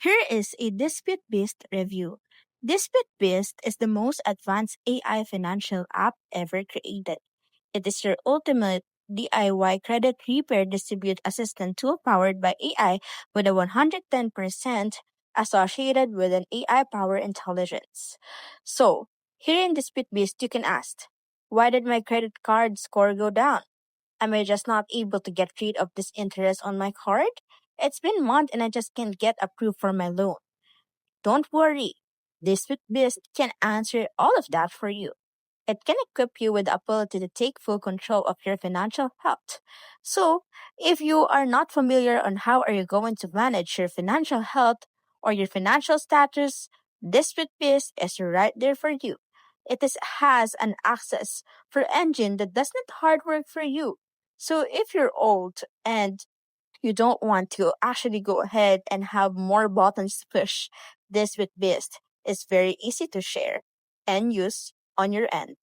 Here is a DisputBeast review. DisputBeast is the most advanced AI financial app ever created. It is your ultimate DIY credit repair dispute assistant tool powered by AI with a 110% associated with an AI power intelligence. So, here in DisputBeast, you can ask, why did my credit card score go down? Am I just not able to get rid of this interest on my card? It's been months and I just can't get approved for my loan. Don't worry. This with Biz can answer all of that for you. It can equip you with the ability to take full control of your financial health. So, if you are not familiar on how are you going to manage your financial health or your financial status, this with Biz is right there for you. Has an access for engine that does not hard work for you. So if you're old and you don't want to actually go ahead and have more buttons to push, this with Beast is very easy to share and use on your end.